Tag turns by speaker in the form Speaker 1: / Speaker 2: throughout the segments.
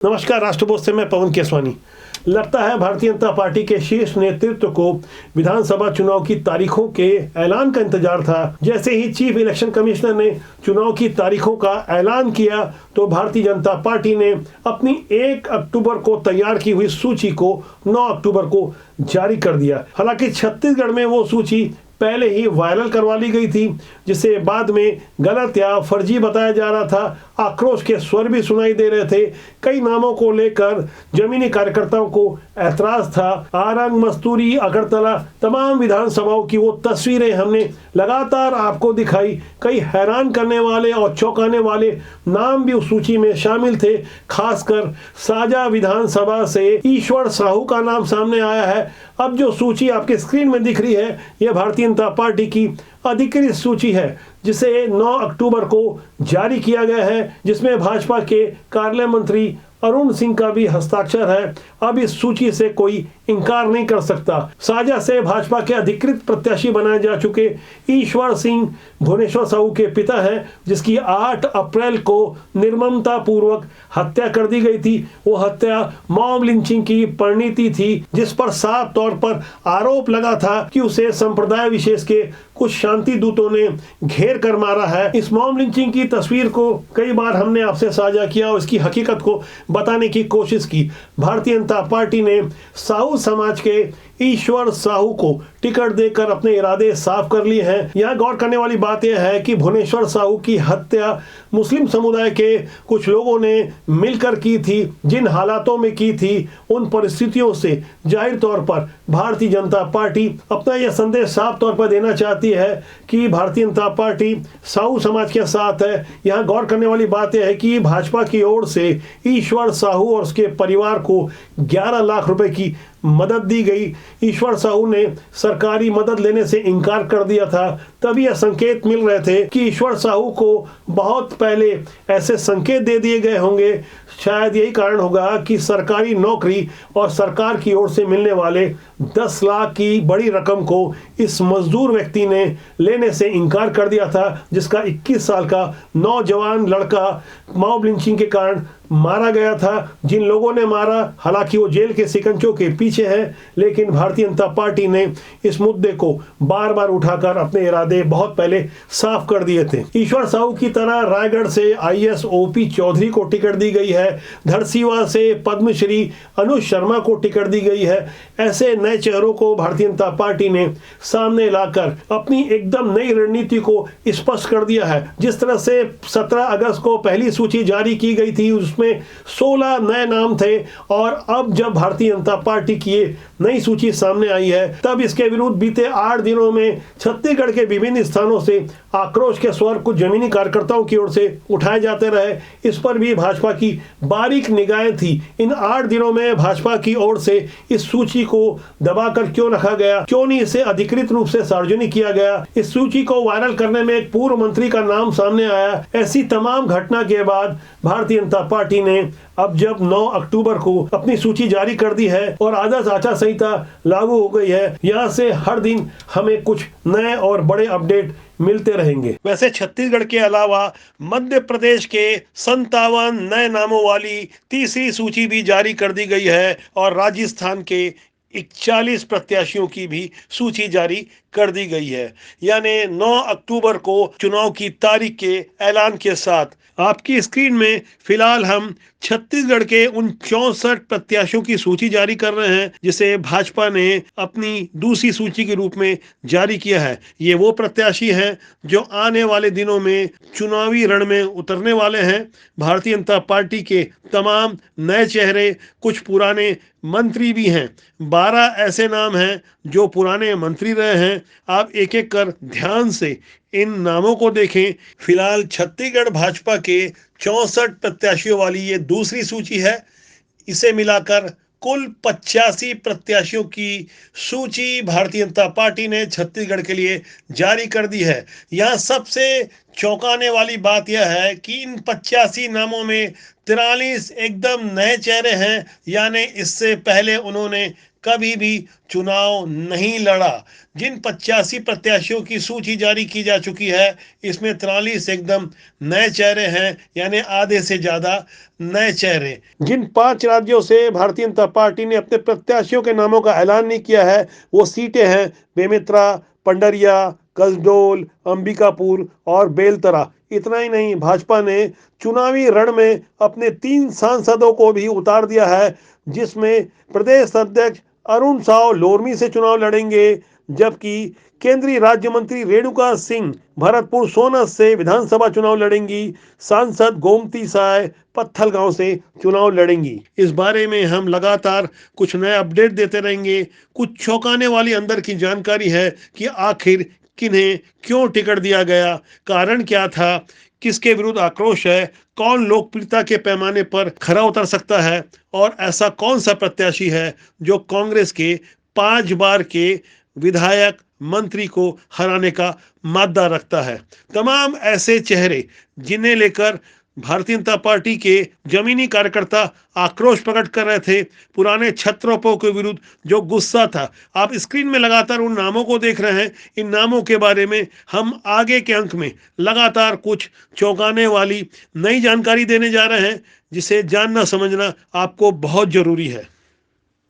Speaker 1: नमस्कार, राष्ट्रपोस्ट से मैं पवन केसवानी। लगता है भारतीय जनता पार्टी के शीर्ष नेतृत्व को विधानसभा चुनाव की तारीखों के ऐलान का इंतजार था। जैसे ही चीफ इलेक्शन कमिश्नर ने चुनाव की तारीखों का ऐलान किया तो भारतीय जनता पार्टी ने अपनी 1 अक्टूबर को तैयार की हुई सूची को 9 अक्टूबर को जारी कर दिया। हालांकि छत्तीसगढ़ में वो सूची पहले ही वायरल करवा ली गई थी, जिसे बाद में गलत या फर्जी बताया जा रहा था। आक्रोश के स्वर भी सुनाई दे रहे थे। कई नामों को लेकर जमीनी कार्यकर्ताओं को ऐतराज था। आरंग, मस्तूरी, अगरतला तमाम विधानसभाओं की वो तस्वीरें हमने लगातार आपको दिखाई। कई हैरान करने वाले और चौंकाने वाले नाम भी उस सूची में शामिल थे। खासकर साजा विधानसभा से ईश्वर साहू का नाम सामने आया है। अब जो सूची आपके स्क्रीन में दिख रही है, यह भारतीय जनता पार्टी की अधिकृत सूची है, जिसे 9 अक्टूबर को जारी किया गया है, जिसमें भाजपा के कार्यालय मंत्री अरुण सिंह का भी हस्ताक्षर है। अब इस सूची से कोई इंकार नहीं कर सकता। साजा से भाजपा के अधिकृत प्रत्याशी बनाए जा चुके ईश्वर सिंह भुवनेश्वर साहू के पिता हैं, जिसकी 8 अप्रैल को निर्ममता पूर्वक हत्या कर दी गई थी। वो हत्या मॉब लिंचिंग की परिणति थी, जिस पर साफ तौर पर आरोप लगा था कि उसे संप्रदाय विशेष के कुछ शांति दूतों ने घेर कर मारा है। इस मॉब लिंचिंग की तस्वीर को कई बार हमने आपसे साझा किया और इसकी हकीकत को बताने की कोशिश की। भारतीय जनता पार्टी ने साहू समाज के ईश्वर साहू को टिकट देकर अपने इरादे साफ कर लिए हैं। यहाँ गौर करने वाली बात यह है कि भुवनेश्वर साहू की हत्या मुस्लिम समुदाय के कुछ लोगों ने मिलकर की थी। जिन हालातों में की थी, उन परिस्थितियों से जाहिर तौर पर भारतीय जनता पार्टी अपना यह संदेश साफ तौर पर देना चाहती है कि भारतीय जनता पार्टी साहू समाज के साथ है। यहाँ गौर करने वाली बात यह है कि भाजपा की ओर से ईश्वर साहू और उसके परिवार को 11 लाख रुपए की मदद दी गई। ईश्वर साहू ने सरकारी मदद लेने से इनकार कर दिया था। तभी यह संकेत मिल रहे थे कि ईश्वर साहू को बहुत पहले ऐसे संकेत दे दिए गए होंगे। शायद यही कारण होगा कि सरकारी नौकरी और सरकार की ओर से मिलने वाले 10 लाख की बड़ी रकम को इस मजदूर व्यक्ति ने लेने से इनकार कर दिया था, जिसका 21 साल का नौजवान लड़का मॉब लिंचिंग के कारण मारा गया था। जिन लोगों ने मारा, हालांकि वो जेल के सिकंजों के पीछे है, लेकिन भारतीय जनता पार्टी ने इस मुद्दे को बार बार उठाकर अपने इरादे बहुत पहले साफ कर दिए थे। ईश्वर साहू की तरह रायगढ़ से IAS OP चौधरी को टिकट दी गई है। धरसीवा से पद्मश्री अनुज शर्मा को टिकट दी गई है। ऐसे नए चेहरों को भारतीय जनता पार्टी ने सामने लाकर अपनी एकदम नई रणनीति को स्पष्ट कर दिया है। जिस तरह से 17 अगस्त को पहली सूची जारी की गई थी, उसमें 16 नए नाम थे, और अब जब भारतीय जनता पार्टी की नई सूची सामने आई है, तब इसके विरुद्ध बीते 8 दिनों में छत्तीसगढ़ के विभिन्न स्थानों से आक्रोश के स्वर कुछ जमीनी कार्यकर्ताओं की ओर से उठाए जाते रहे। इस पर भी भाजपा की बारीक निगाहें थी। इन 8 दिनों में भाजपा की ओर से इस सूची को दबाकर क्यों रखा गया, क्यों नहीं इसे अधिकृत रूप से सार्वजनिक किया गया। इस सूची को वायरल करने में एक पूर्व मंत्री का नाम सामने आया। ऐसी तमाम घटना के बाद भारतीय जनता पार्टी ने अब जब 9 अक्टूबर को अपनी सूची जारी कर दी है और आदर्श आचार संहिता लागू हो गई है, यहाँ से हर दिन हमें कुछ नए और बड़े अपडेट मिलते रहेंगे। वैसे छत्तीसगढ़ के अलावा मध्य प्रदेश के 57 नए नामों वाली तीसरी सूची भी जारी कर दी गई है और राजस्थान के 41 प्रत्याशियों की भी सूची जारी कर दी गई है। यानी 9 अक्टूबर को चुनाव की तारीख के ऐलान के साथ आपकी स्क्रीन में फिलहाल हम छत्तीसगढ़ के उन 64 प्रत्याशियों की सूची जारी कर रहे हैं, जिसे भाजपा ने अपनी दूसरी सूची के रूप में जारी किया है। ये वो प्रत्याशी हैं जो आने वाले दिनों में चुनावी रण में उतरने वाले हैं। भारतीय जनता पार्टी के तमाम नए चेहरे, कुछ पुराने मंत्री भी हैं। 12 ऐसे नाम हैं जो पुराने मंत्री रहे हैं। आप एक एक कर ध्यान से इन नामों को देखें। फिलहाल छत्तीसगढ़ भाजपा के 64 प्रत्याशियों वाली ये दूसरी सूची है। इसे मिलाकर कुल 85 प्रत्याशियों की सूची भारतीय जनता पार्टी ने छत्तीसगढ़ के लिए जारी कर दी है। यहाँ सबसे चौंकाने वाली बात यह है कि इन 85 नामों में 43 एकदम नए चेहरे हैं, यानी इससे पहले उन्होंने कभी भी चुनाव नहीं लड़ा। जिन 85 प्रत्याशियों की सूची जारी की जा चुकी है, इसमें 43 एकदम नए चेहरे हैं, यानी आधे से ज्यादा नए चेहरे। जिन 5 राज्यों से भारतीय जनता पार्टी ने अपने प्रत्याशियों के नामों का ऐलान नहीं किया है, वो सीटें हैं बेमेतरा, पंडरिया, कसडोल, अंबिकापुर और बेलतरा। इतना ही नहीं, भाजपा ने चुनावी रण में अपने 3 सांसदों को भी उतार दिया है, जिसमें प्रदेश अध्यक्ष अरुण साव लोरमी से चुनाव लड़ेंगे, जबकि केंद्रीय राज्य मंत्री रेणुका सिंह भरतपुर सोनत से विधानसभा चुनाव लड़ेंगी। सांसद गोमती साय पत्थलगांव से चुनाव लड़ेंगी। इस बारे में हम लगातार कुछ नए अपडेट देते रहेंगे। कुछ चौंकाने वाली अंदर की जानकारी है कि आखिर किन्हें क्यों टिकट दिया गया, कारण क्या था, किसके विरुद्ध आक्रोश है, कौन लोकप्रियता के पैमाने पर खरा उतर सकता है और ऐसा कौन सा प्रत्याशी है जो कांग्रेस के 5 बार के विधायक मंत्री को हराने का मादा रखता है। तमाम ऐसे चेहरे जिन्हें लेकर भारतीय जनता पार्टी के जमीनी कार्यकर्ता आक्रोश प्रकट कर रहे थे, पुराने छत्रों के विरुद्ध जो गुस्सा था। आप स्क्रीन में लगातार उन नामों को देख रहे हैं। इन नामों के बारे में हम आगे के अंक में लगातार कुछ चौंकाने वाली नई जानकारी देने जा रहे हैं, जिसे जानना समझना आपको बहुत जरूरी है।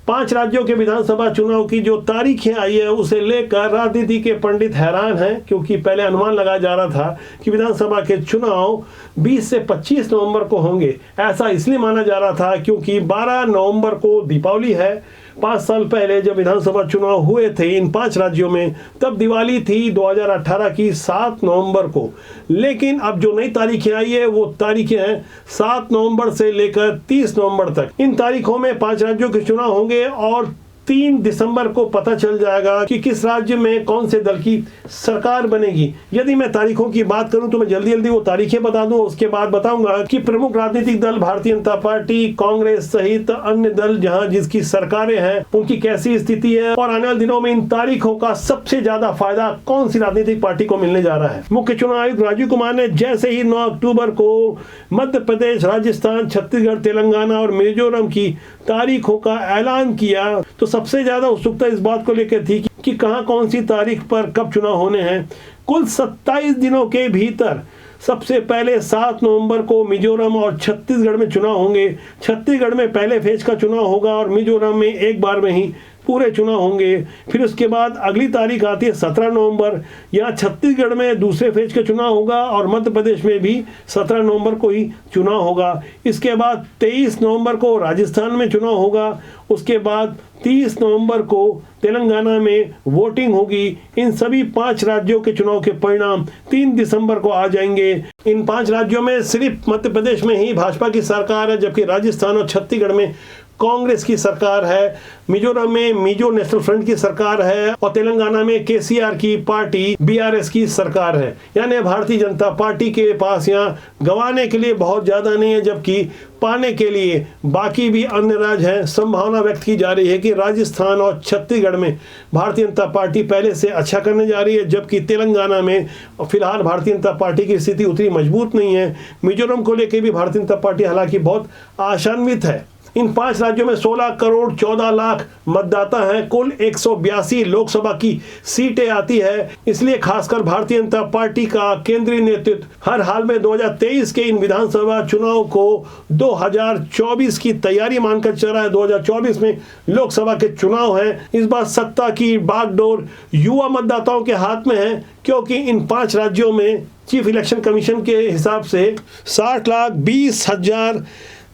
Speaker 1: 5 राज्यों के विधानसभा चुनाव की जो तारीखें आई है, उसे लेकर राजनीति के पंडित हैरान हैं, क्योंकि पहले अनुमान लगाया जा रहा था कि विधानसभा के चुनाव 20 से 25 नवंबर को होंगे। ऐसा इसलिए माना जा रहा था क्योंकि 12 नवंबर को दीपावली है। 5 साल पहले जब विधानसभा चुनाव हुए थे इन 5 राज्यों में, तब दिवाली थी 2018 की 7 नवंबर को। लेकिन अब जो नई तारीखें आई है, वो तारीखें हैं 7 नवंबर से लेकर 30 नवंबर तक। इन तारीखों में 5 राज्यों के चुनाव होंगे और 3 दिसंबर को पता चल जाएगा कि किस राज्य में कौन से दल की सरकार बनेगी। यदि मैं तारीखों की बात करूं तो मैं जल्दी वो तारीखें बता दूं, उसके बाद बताऊंगा कि प्रमुख राजनीतिक दल भारतीय जनता पार्टी, कांग्रेस सहित अन्य दल जहां जिसकी सरकारें हैं, उनकी कैसी स्थिति है और आने वाले दिनों में इन तारीखों का सबसे ज्यादा फायदा कौन सी राजनीतिक पार्टी को मिलने जा रहा है। मुख्य चुनाव आयुक्त राजीव कुमार ने जैसे ही 9 अक्टूबर को मध्य प्रदेश, राजस्थान, छत्तीसगढ़, तेलंगाना और मिजोरम की तारीखों का ऐलान किया, तो सबसे ज्यादा उत्सुकता इस बात को लेकर थी कि कहां कौन सी तारीख पर कब चुनाव होने हैं। कुल 27 दिनों के भीतर सबसे पहले 7 नवंबर को मिजोरम और छत्तीसगढ़ में चुनाव होंगे। छत्तीसगढ़ में पहले फेज का चुनाव होगा और मिजोरम में एक बार में ही पूरे चुनाव होंगे। फिर उसके बाद अगली तारीख आती है 17 नवंबर, यहाँ छत्तीसगढ़ में दूसरे फेज का चुनाव होगा और मध्य प्रदेश में भी 17 नवंबर को ही चुनाव होगा। इसके बाद 23 नवंबर को राजस्थान में चुनाव होगा। उसके बाद 30 नवंबर को तेलंगाना में वोटिंग होगी। इन सभी 5 राज्यों के चुनाव के परिणाम 3 दिसंबर को आ जाएंगे। इन 5 राज्यों में सिर्फ मध्य प्रदेश में ही भाजपा की सरकार है, जबकि राजस्थान और छत्तीसगढ़ में कांग्रेस की सरकार है। मिजोरम में मिजो नेशनल फ्रंट की सरकार है और तेलंगाना में केसीआर की पार्टी बीआरएस की सरकार है। यानी भारतीय जनता पार्टी के पास यहाँ गंवाने के लिए बहुत ज्यादा नहीं है, जबकि पाने के लिए बाकी भी अन्य राज्य हैं। संभावना व्यक्त की जा रही है कि राजस्थान और छत्तीसगढ़ में भारतीय जनता पार्टी पहले से अच्छा करने जा रही है, जबकि तेलंगाना में फिलहाल भारतीय जनता पार्टी की स्थिति उतनी मजबूत नहीं है। मिजोरम को लेकर भी भारतीय जनता पार्टी हालांकि बहुत आशान्वित है। इन 5 राज्यों में 16 करोड़ 14 लाख मतदाता हैं। कुल 182 लोकसभा की सीटें आती है। इसलिए खासकर भारतीय जनता पार्टी का केंद्रीय नेतृत्व हर हाल में 2023 के इन विधानसभा चुनाव को 2024 की तैयारी मानकर चल रहा है। 2024 में लोकसभा के चुनाव हैं। इस बार सत्ता की बागडोर युवा मतदाताओं के हाथ में है, क्योंकि इन 5 राज्यों में चीफ इलेक्शन कमीशन के हिसाब से 60,20,000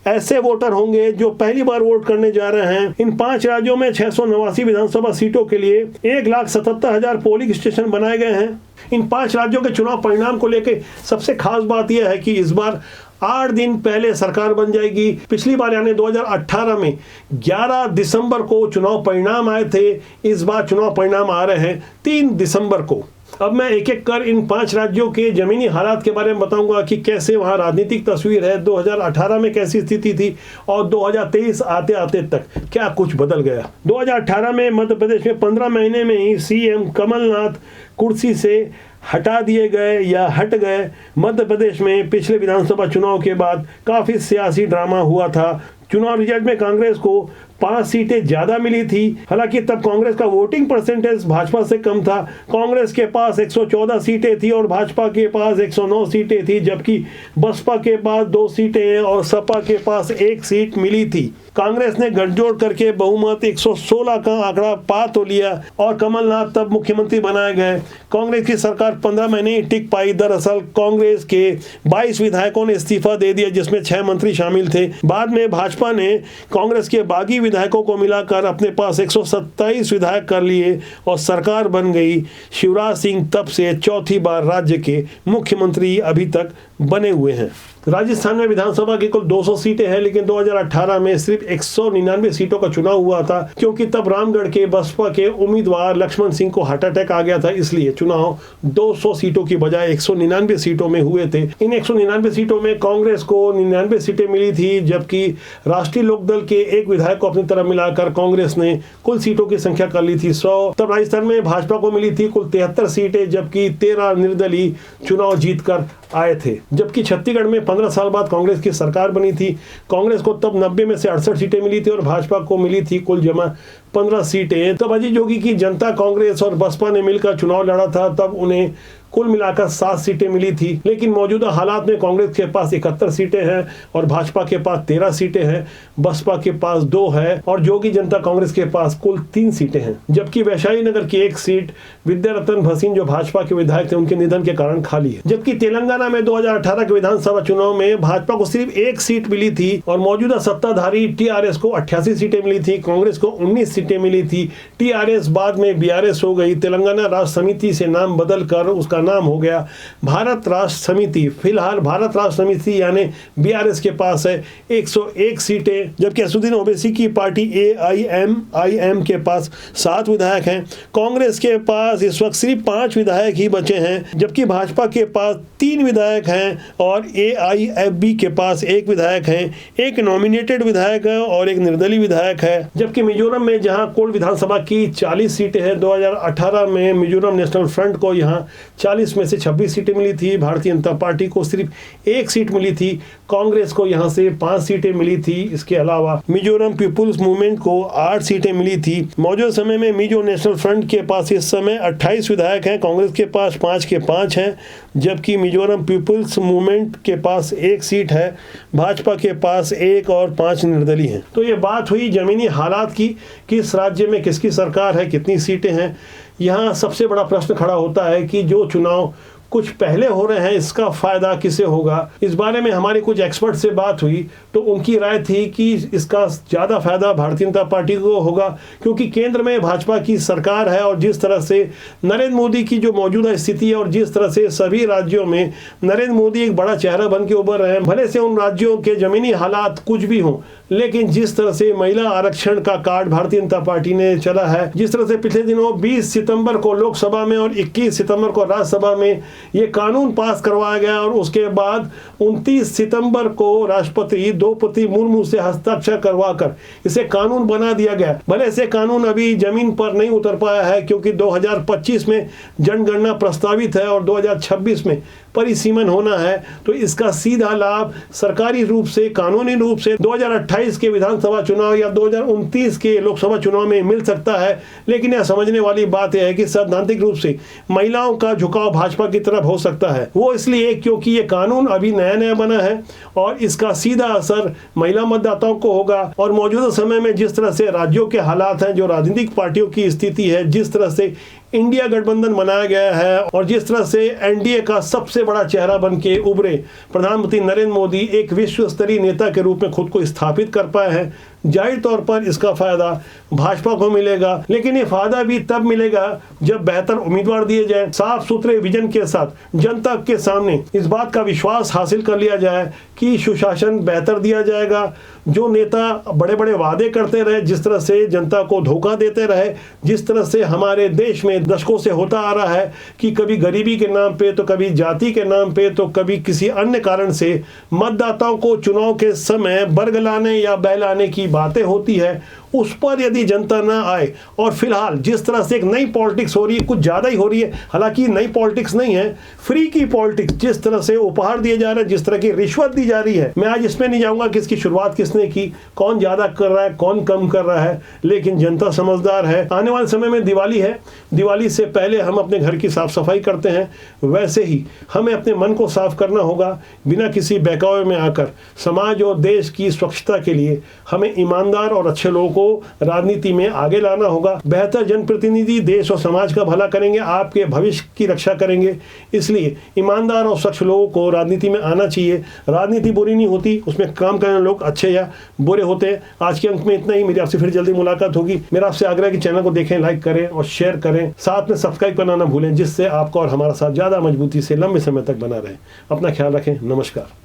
Speaker 1: ऐसे वोटर होंगे जो पहली बार वोट करने जा रहे हैं। इन 5 राज्यों में 689 विधानसभा सीटों के लिए 1,77,000 पोलिंग स्टेशन बनाए गए हैं। इन 5 राज्यों के चुनाव परिणाम को लेकर सबसे खास बात यह है कि इस बार 8 दिन पहले सरकार बन जाएगी। पिछली बार यानी 2018 में 11 दिसंबर को चुनाव परिणाम आए थे। इस बार चुनाव परिणाम आ रहे हैं 3 दिसंबर को। अब मैं एक एक कर इन 5 राज्यों के जमीनी हालात के बारे में बताऊंगा कि कैसे वहां राजनीतिक तस्वीर है, 2018 में कैसी स्थिति थी और 2023 आते आते तक क्या कुछ बदल गया। 2018 में मध्य प्रदेश में 15 महीने में ही सीएम कमलनाथ कुर्सी से हटा दिए गए या हट गए। मध्य प्रदेश में पिछले विधानसभा चुनाव के बाद काफी सियासी ड्रामा हुआ था। चुनाव रिजल्ट में कांग्रेस को 5 सीटें ज्यादा मिली थी। हालांकि तब कांग्रेस का वोटिंग परसेंटेज भाजपा से कम था। कांग्रेस के पास 114 सीटें थी और भाजपा के पास 109 सीटें थी, जबकि बसपा के पास 2 सीटें और सपा के पास 1 सीट मिली थी। कांग्रेस ने गठजोड़ करके बहुमत 116 का आंकड़ा पा तो लिया और कमलनाथ तब मुख्यमंत्री बनाए गए। कांग्रेस की सरकार 15 महीने ही टिक पाई। दरअसल कांग्रेस के 22 विधायकों ने इस्तीफा दे दिया, जिसमें 6 मंत्री शामिल थे। बाद में भाजपा ने कांग्रेस के बागी विधायकों को मिलाकर अपने पास 127 विधायक कर लिए और सरकार बन गई। शिवराज सिंह तब से चौथी बार राज्य के मुख्यमंत्री अभी तक बने हुए हैं। राजस्थान में विधानसभा की कुल 200 सीटें हैं, लेकिन 2018 में सिर्फ 199 सीटों का चुनाव हुआ था, क्योंकि तब रामगढ़ के बसपा के उम्मीदवार लक्ष्मण सिंह को हार्ट अटैक आ गया था। इसलिए चुनाव 200 सीटों की बजाय 199 सीटों में हुए थे। इन 199 सीटों में कांग्रेस को 99 सीटें मिली थी, जबकि राष्ट्रीय लोकदल के एक विधायक को अपनी तरफ मिलाकर कांग्रेस ने कुल सीटों की संख्या कर ली थी 100। तब राजस्थान में भाजपा को मिली थी कुल 73 सीटें, जबकि 13 निर्दलीय चुनाव जीतकर आए थे। जबकि छत्तीसगढ़ में 15 साल बाद कांग्रेस की सरकार बनी थी। कांग्रेस को तब 90 में से 68 सीटें मिली थी और भाजपा को मिली थी कुल जमा 15 सीटें। तब अजीत जोगी की जनता कांग्रेस और बसपा ने मिलकर चुनाव लड़ा था। तब उन्हें कुल मिलाकर 7 सीटें मिली थी। लेकिन मौजूदा हालात में कांग्रेस के पास 71 सीटें हैं और भाजपा के पास 13 सीटें हैं, बसपा के पास 2 है और जोगी जनता कांग्रेस के पास कुल 3 सीटें हैं। जबकि वैशाली नगर की 1 सीट विद्यारतन भसीन, जो भाजपा के विधायक थे, उनके निधन के कारण खाली है। जबकि तेलंगाना में 2018 के विधानसभा चुनाव में भाजपा को सिर्फ 1 सीट मिली थी और मौजूदा सत्ताधारी टीआरएस को 88 सीटें मिली थी। कांग्रेस को 19 सीटें मिली थी। टीआरएस बाद में बीआरएस हो गई। तेलंगाना राष्ट्र समिति से नाम बदल कर उसका नाम हो गया भारत राष्ट्र समिति। फिलहाल भारत राष्ट्र समिति यानी बीआरएस के पास है 101 सीटें, जबकि असदुद्दीन ओवैसी की पार्टी एआईएम के पास 7 विधायक हैं। कांग्रेस के पास इस वक्त सिर्फ 5 विधायक ही बचे हैं, जबकि भाजपा के पास 3 विधायक हैं और एआईएफबी के पास 1 विधायक है, 1 नॉमिनेटेड विधायक है और 1 निर्दलीय विधायक है। जबकि मिजोरम में जहां कुल विधानसभा की 40 सीटें हैं, 2018 में मिजोरम नेशनल फ्रंट को यहां 40 में से 26 सीटें मिली थी। भारतीय जनता पार्टी को सिर्फ 1 सीट मिली थी। कांग्रेस को यहां से 5 सीटें मिली थी। इसके अलावा मिजोरम पीपुल्स मूवमेंट को 8 सीटें मिली थी। मौजूदा समय में मिजो नेशनल फ्रंट के पास इस समय 28 विधायक हैं। कांग्रेस के पास 5 के 5 हैं, जबकि मिजोरम पीपुल्स मूवमेंट के पास 1 सीट है। भाजपा के पास 1 और 5 निर्दलीय हैं। तो ये बात हुई जमीनी हालात की, किस राज्य में किसकी सरकार है, कितनी सीटें हैं। यहाँ सबसे बड़ा प्रश्न खड़ा होता है कि जो चुनाव कुछ पहले हो रहे हैं, इसका फायदा किसे होगा। इस बारे में हमारी कुछ एक्सपर्ट से बात हुई तो उनकी राय थी कि इसका ज़्यादा फायदा भारतीय जनता पार्टी को होगा, क्योंकि केंद्र में भाजपा की सरकार है और जिस तरह से नरेंद्र मोदी की जो मौजूदा स्थिति है और जिस तरह से सभी राज्यों में नरेंद्र मोदी एक बड़ा चेहरा बन के उभर रहे हैं। भले से उन राज्यों के जमीनी हालात कुछ भी हों, लेकिन जिस तरह से महिला आरक्षण का कार्ड भारतीय जनता पार्टी ने चला है, जिस तरह से पिछले दिनों 20 सितंबर को लोकसभा में और 21 सितंबर को राज्यसभा में ये कानून पास करवाया गया और उसके बाद 29 सितंबर को राष्ट्रपति द्रौपदी मुर्मू से हस्ताक्षर करवाकर इसे कानून बना दिया गया। भले से कानून अभी जमीन पर नहीं उतर पाया है, क्योंकि 2025 में जनगणना प्रस्तावित है और 2026 में परिसीमन होना है, तो इसका सीधा लाभ सरकारी रूप से, कानूनी रूप से 2028 के विधानसभा चुनाव या 2029 के लोकसभा चुनाव में मिल सकता है। लेकिन यह समझने वाली बात यह है कि सैद्धांतिक रूप से महिलाओं का झुकाव भाजपा की तरफ हो सकता है। वो इसलिए क्योंकि ये कानून अभी नया नया बना है और इसका सीधा असर महिला मतदाताओं को होगा। और मौजूदा समय में जिस तरह से राज्यों के हालात हैं, जो राजनीतिक पार्टियों की स्थिति है, जिस तरह से इंडिया गठबंधन बनाया गया है और जिस तरह से एनडीए का सबसे बड़ा चेहरा बन के उभरे प्रधानमंत्री नरेंद्र मोदी एक विश्व स्तरीय नेता के रूप में खुद को स्थापित कर पाए हैं, जाहिर तौर पर इसका फायदा भाजपा को मिलेगा। लेकिन ये फायदा भी तब मिलेगा जब बेहतर उम्मीदवार दिए जाए, साफ सुथरे विजन के साथ जनता के सामने इस बात का विश्वास हासिल कर लिया जाए कि सुशासन बेहतर दिया जाएगा। जो नेता बड़े बड़े वादे करते रहे, जिस तरह से जनता को धोखा देते रहे, जिस तरह से हमारे देश में दशकों से होता आ रहा है कि कभी गरीबी के नाम पे, तो कभी जाति के नाम पे, तो कभी किसी अन्य कारण से मतदाताओं को चुनाव के समय बरगलाने या बहलाने की बातें होती है, उस पर यदि जनता ना आए, और फिलहाल जिस तरह से एक नई पॉलिटिक्स हो रही है, कुछ ज़्यादा ही हो रही है, हालांकि नई पॉलिटिक्स नहीं है, फ्री की पॉलिटिक्स, जिस तरह से उपहार दिए जा रहे हैं, जिस तरह की रिश्वत दी जा रही है, मैं आज इसमें नहीं जाऊंगा कि इसकी शुरुआत किसने की, कौन ज़्यादा कर रहा है, कौन कम कर रहा है, लेकिन जनता समझदार है। आने वाले समय में दिवाली है, दिवाली से पहले हम अपने घर की साफ सफाई करते हैं, वैसे ही हमें अपने मन को साफ करना होगा, बिना किसी बहकावे में आकर। समाज और देश की स्वच्छता के लिए हमें ईमानदार और अच्छे लोगों को राजनीति में आगे लाना होगा। बेहतर जनप्रतिनिधि देश और समाज का भला करेंगे, आपके भविष्य की रक्षा करेंगे। इसलिए ईमानदार और स्वच्छ लोगों को राजनीति में आना चाहिए। राजनीति बुरी नहीं होती, उसमें काम करने लोग अच्छे या बुरे होते हैं। आज के अंक में इतना ही। मेरी आपसे फिर जल्दी मुलाकात होगी। मेरा आपसे आग्रह है कि चैनल को देखें, लाइक करें और शेयर करें, साथ में सब्सक्राइब करना ना भूलें, जिससे आपका और हमारा साथ ज़्यादा मजबूती से लंबे समय तक बना रहे। अपना ख्याल रखें। नमस्कार।